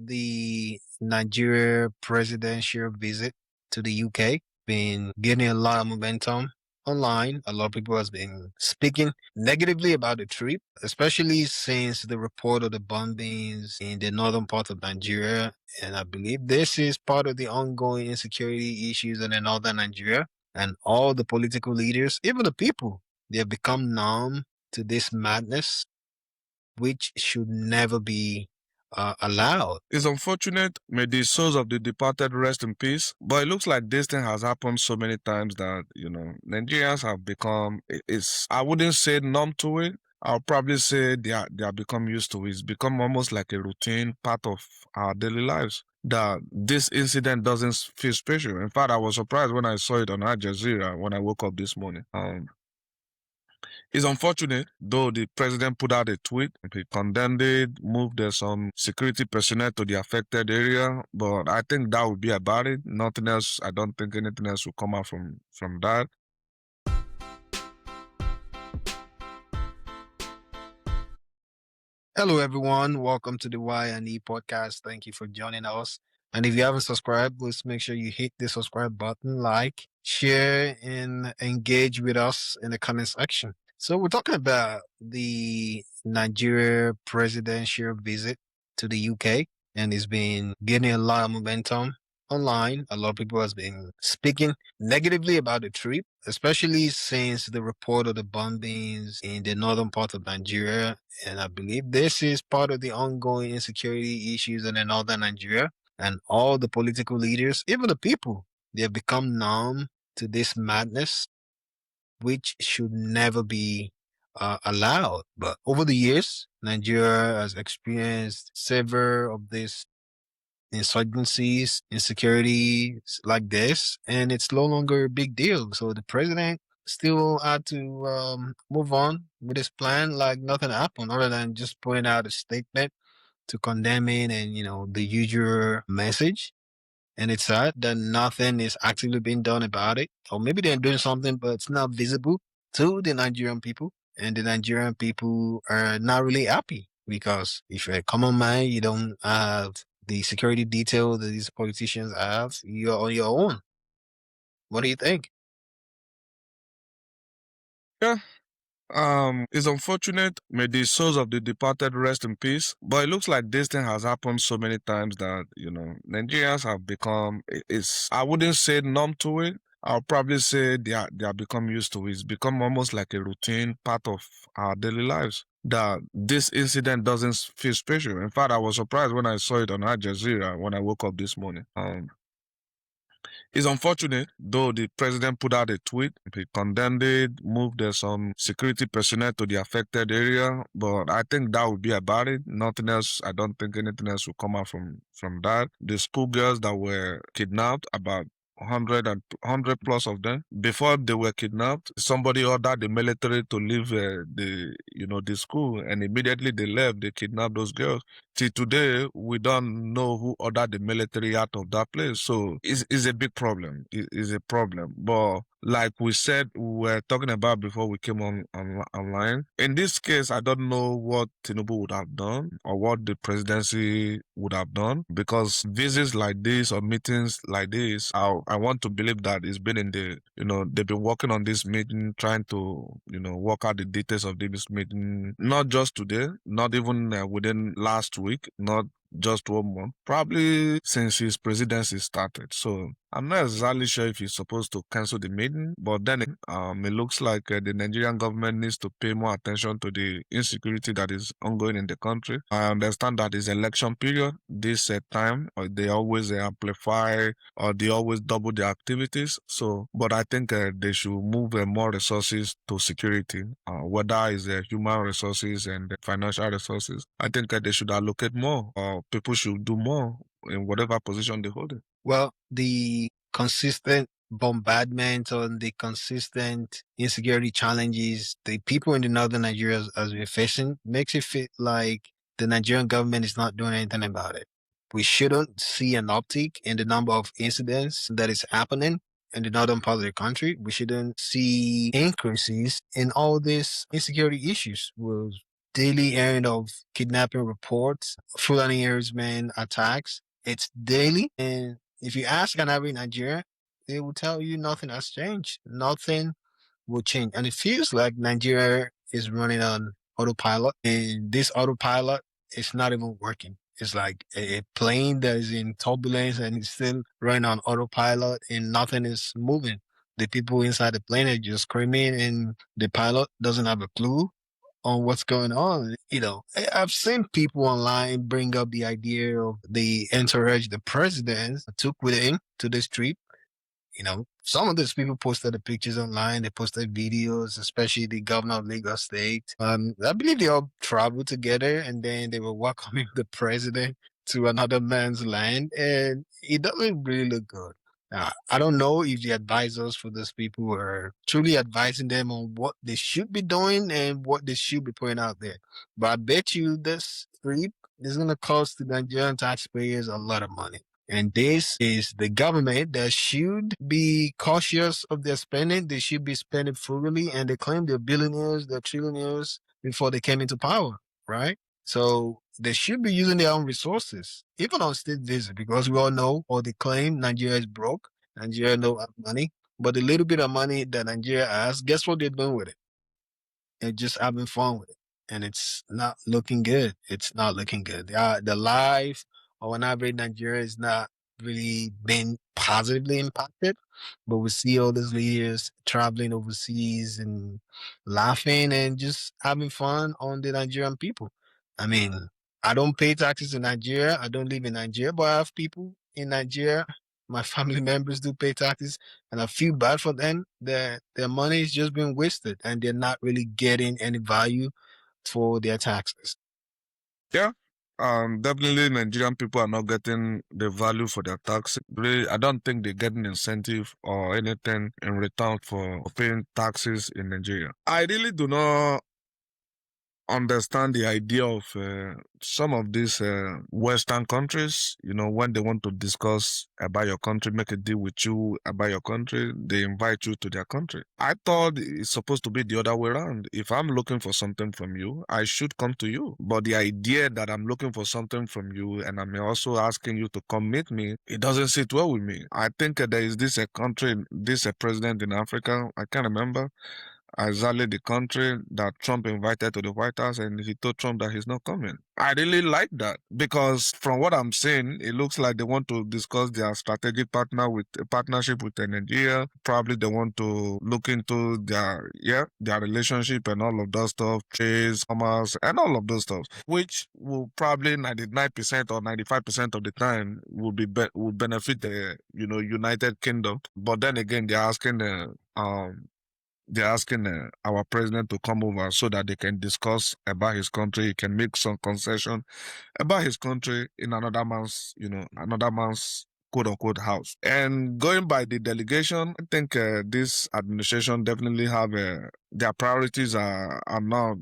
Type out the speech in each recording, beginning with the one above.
the Nigeria presidential visit to the UK been gaining a lot of momentum online. A lot of people has been speaking negatively about the trip, especially since the report of the bombings in the northern part of Nigeria. And I believe this is part of the ongoing insecurity issues in the northern Nigeria. And all the political leaders, even the people, they have become numb to this madness, which should never be allowed. It's unfortunate. May the souls of the departed rest in peace. But it looks like this thing has happened so many times that, Nigerians have become, I wouldn't say numb to it. I'll probably say they are become used to it. It's become almost like a routine part of our daily lives. That this incident doesn't feel special. In fact, I was surprised when I saw it on Al Jazeera when I woke up this morning. It's unfortunate, though the president put out a tweet. He condemned it, moved some security personnel to the affected area, but I think that would be about it. Nothing else. I don't think anything else will come out from that. Hello, everyone. Welcome to the Y&E podcast. Thank you for joining us. And if you haven't subscribed, please make sure you hit the subscribe button, like, share, and engage with us in the comment section. So we're talking about the Nigeria presidential visit to the UK, and it's been gaining a lot of momentum online. A lot of people has been speaking negatively about the trip, especially since the report of the bombings in the northern part of Nigeria. And I believe this is part of the ongoing insecurity issues in the northern Nigeria. And all the political leaders, even the people, they have become numb to this madness, which should never be allowed. But over the years, Nigeria has experienced several of these insurgencies, insecurity like this, and it's no longer a big deal. So the president still had to move on with his plan like nothing happened, other than just putting out a statement to condemn it and, the usual message. And it's sad that nothing is actively being done about it. Or maybe they're doing something, but it's not visible to the Nigerian people. And the Nigerian people are not really happy because if you're a common man, you don't have the security detail that these politicians have, you're on your own. What do you think? Yeah. It's unfortunate. May the souls of the departed rest in peace. But it looks like this thing has happened so many times that, Nigerians have become, I wouldn't say numb to it. I'll probably say they are become used to it. It's become almost like a routine part of our daily lives. That this incident doesn't feel special. In fact, I was surprised when I saw it on Al Jazeera when I woke up this morning. It's unfortunate, though the president put out a tweet. He condemned it, moved some security personnel to the affected area, but I think that would be about it. Nothing else. I don't think anything else will come out from that. The schoolgirls that were kidnapped, about 100 plus of them. Before they were kidnapped, somebody ordered the military to leave the school, and immediately they left. They kidnapped those girls. Till today, we don't know who ordered the military out of that place. So it's a big problem. It's a problem. But like we said, we were talking about before we came online. In this case, I don't know what Tinubu would have done or what the presidency would have done, because visits like this or meetings like this, I want to believe that it's been they've been working on this meeting, trying to, work out the details of this meeting, not just today, not even within last week, not just 1 month, probably since his presidency started. So I'm not exactly sure if he's supposed to cancel the meeting, but then it looks like the Nigerian government needs to pay more attention to the insecurity that is ongoing in the country. I understand that it's election period this time, or they always amplify or they always double their activities. So, but I think they should move more resources to security, whether it's human resources and financial resources. I think they should allocate more, or people should do more in whatever position they hold it. Well, the consistent bombardment on the consistent insecurity challenges the people in the northern Nigeria as we're facing makes it feel like the Nigerian government is not doing anything about it. We shouldn't see an uptick in the number of incidents that is happening in the northern part of the country. We shouldn't see increases in all these insecurity issues. daily errand of kidnapping reports, Fulani herdsmen attacks. It's daily. And if you ask an average Nigerian, they will tell you nothing has changed. Nothing will change. And it feels like Nigeria is running on autopilot. And this autopilot is not even working. It's like a plane that is in turbulence and it's still running on autopilot and nothing is moving. The people inside the plane are just screaming and the pilot doesn't have a clue on what's going on. I've seen people online bring up the idea of the entourage the president took with him to this trip. Some of these people posted the pictures online. They posted videos, especially the governor of Lagos State. I believe they all traveled together and then they were welcoming the president to another man's land. And it doesn't really look good. I don't know if the advisors for those people were truly advising them on what they should be doing and what they should be putting out there. But I bet you this trip is going to cost the Nigerian taxpayers a lot of money. And this is the government that should be cautious of their spending. They should be spending frugally, and they claim they're billionaires, they're trillionaires before they came into power, right? So they should be using their own resources, even on state visit, because we all know or they claim Nigeria is broke, Nigeria don't have money. But the little bit of money that Nigeria has, guess what they're doing with it? And just having fun with it. And it's not looking good. It's not looking good. The life of an average Nigerian is not really been positively impacted. But we see all these leaders traveling overseas and laughing and just having fun on the Nigerian people. I mean, I don't pay taxes in Nigeria. I don't live in Nigeria, but I have people in Nigeria. My family members do pay taxes, and I feel bad for them that their money is just being wasted and they're not really getting any value for their taxes. Yeah. Definitely Nigerian people are not getting the value for their tax. Really, I don't think they're getting incentive or anything in return for paying taxes in Nigeria. I really do not understand the idea of some of these Western countries, when they want to discuss about your country, make a deal with you about your country, they invite you to their country. I thought it's supposed to be the other way around. If I'm looking for something from you, I should come to you. But the idea that I'm looking for something from you and I'm also asking you to come meet me, it doesn't sit well with me. I think there is this a country, this a president in Africa, I can't remember exactly the country that Trump invited to the White House, and he told Trump that he's not coming. I really like that because from what I'm seeing, it looks like they want to discuss their strategic partnership with Nigeria. Probably they want to look into their relationship and all of those stuff, trade, commerce, and all of those stuff, which will probably 99% or 95% of the time will benefit the United Kingdom. But then again, they're asking our president to come over so that they can discuss about his country. He can make some concession about his country in another man's quote unquote house. And going by the delegation, I think this administration definitely have their priorities are not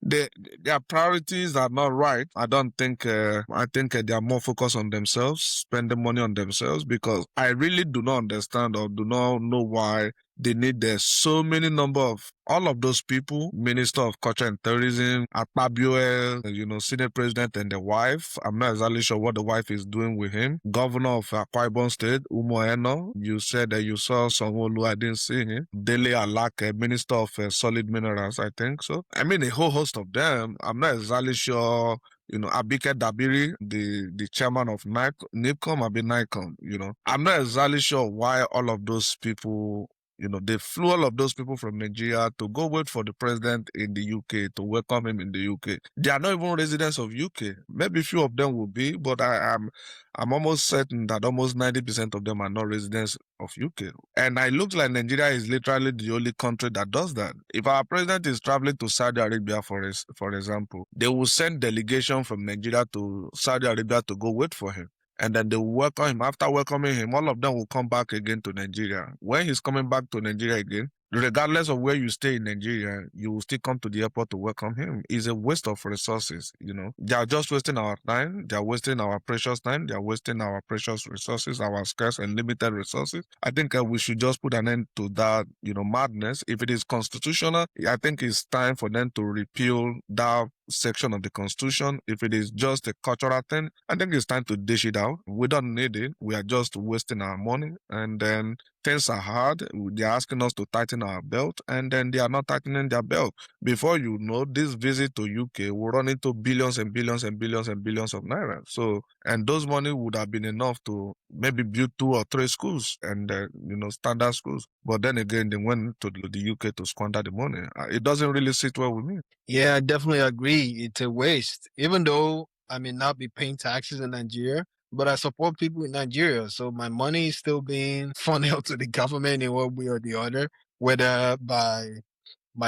they, their priorities are not right. I don't think. I think they are more focused on themselves, spending money on themselves. Because I really do not understand or do not know why they need so many number of all of those people, Minister of Culture and Tourism, Akpabio, Senate President and the wife. I'm not exactly sure what the wife is doing with him. Governor of Akwa Ibom State, Umo Eno. You said that you saw Sanwo-Olu. I didn't see him. Dele Alake, Minister of Solid Minerals, I think so. I mean, a whole host of them. I'm not exactly sure. Abike Dabiri, the chairman of NIPCOM, NICOM, I'm not exactly sure why all of those people they flew all of those people from Nigeria to go wait for the president in the UK to welcome him in the UK. They are not even residents of UK. Maybe few of them will be, but I'm almost certain that almost 90% of them are not residents of UK. And it looks like Nigeria is literally the only country that does that. If our president is traveling to Saudi Arabia, for example, they will send delegation from Nigeria to Saudi Arabia to go wait for him. And then they will welcome him. After welcoming him, all of them will come back again to Nigeria. When he's coming back to Nigeria again, regardless of where you stay in Nigeria, you will still come to the airport to welcome him. It's a waste of resources, you know. They are just wasting our time. They are wasting our precious time. They are wasting our precious resources, our scarce and limited resources. I think we should just put an end to that, you know, madness. If it is constitutional, I think it's time for them to repeal that section of the constitution. If it is just a cultural thing, I think it's time to dish it out. We don't need it. We are just wasting our money. And then things are hard. They're asking us to tighten our belt, and then they are not tightening their belt. Before you know, this visit to UK will run into billions and billions and billions and billions of naira. So, and those money would have been enough to maybe build 2 or 3 schools and you know, standard schools. But then again, they went to the UK to squander the money. It doesn't really sit well with me. Yeah, I definitely agree. It's a waste. Even though I may not be paying taxes in Nigeria, but I support people in Nigeria. So my money is still being funneled to the government in one way or the other, whether by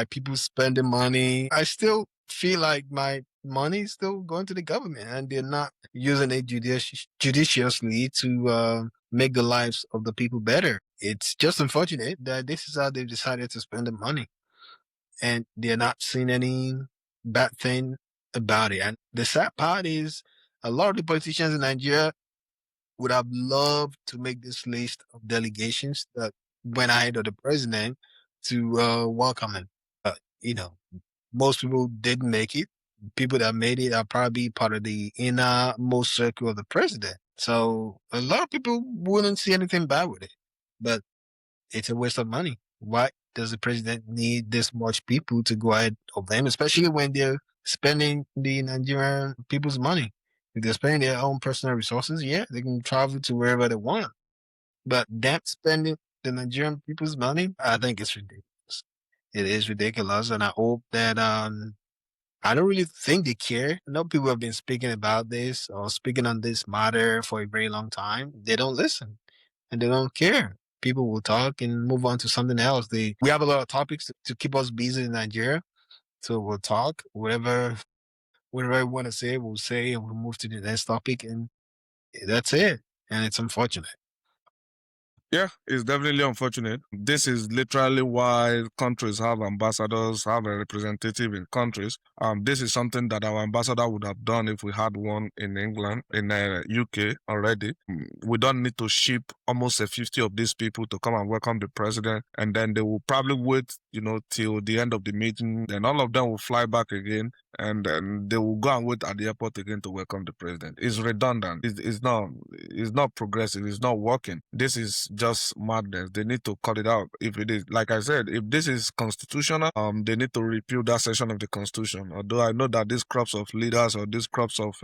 people spending money. I still feel like my money is still going to the government and they're not using it judiciously to make the lives of the people better. It's just unfortunate that this is how they've decided to spend the money and they're not seeing any bad thing about it. And the sad part is a lot of the politicians in Nigeria would have loved to make this list of delegations that went ahead of the president to welcome him. You know, most people didn't make it. People that made it are probably part of the innermost circle of the president. So a lot of people wouldn't see anything bad with it. But it's a waste of money. Why does the president need this much people to go ahead of them, especially when they're spending the Nigerian people's money? If they're spending their own personal resources, yeah, they can travel to wherever they want. But them spending the Nigerian people's money, I think it's ridiculous. It is ridiculous, and I hope that I don't really think they care. I know people have been speaking about this or speaking on this matter for a very long time. They don't listen and they don't care. People will talk and move on to something else. We have a lot of topics to keep us busy in Nigeria. So we'll talk whatever we want to say, we'll say and we'll move to the next topic and that's it. And it's unfortunate. Yeah, it's definitely unfortunate. This is literally why countries have ambassadors, have a representative in countries. This is something that our ambassador would have done if we had one in England, in UK already. We don't need to ship almost a 50 of these people to come and welcome the president, and then they will probably wait, you know, till the end of the meeting, and all of them will fly back again and then they will go and wait at the airport again to welcome the president. It's redundant. It's not progressive. It's not working. This is just madness. They need to cut it out. If it is, like I said, if this is constitutional, they need to repeal that section of the constitution. Although I know that these crops of leaders or these crops of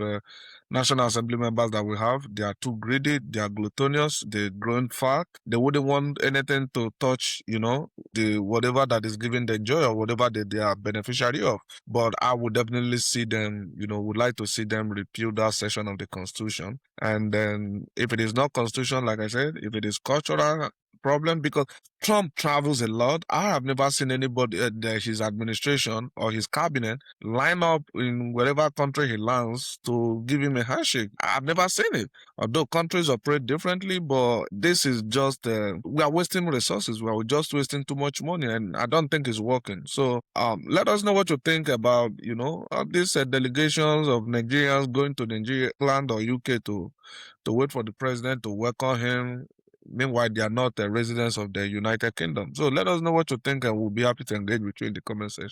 National Assembly members that we have, they are too greedy, they are gluttonous, they're growing fat. They wouldn't want anything to touch, you know, the whatever that is giving them joy or whatever they are beneficiary of. But I would definitely see them, you know, would like to see them repeal that section of the constitution. And then if it is not constitution, like I said, if it is cultural problem, because Trump travels a lot. I have never seen anybody, his administration or his cabinet, line up in whatever country he lands to give him a handshake. I've never seen it. Although countries operate differently, but this is just, we are wasting resources. We are just wasting too much money, and I don't think it's working. So let us know what you think about, you know, these delegations of Nigerians going to Nigeria, England or UK to wait for the president to welcome him. Meanwhile, they are not residents of the United Kingdom. So let us know what you think, and we'll be happy to engage with you in the comment section.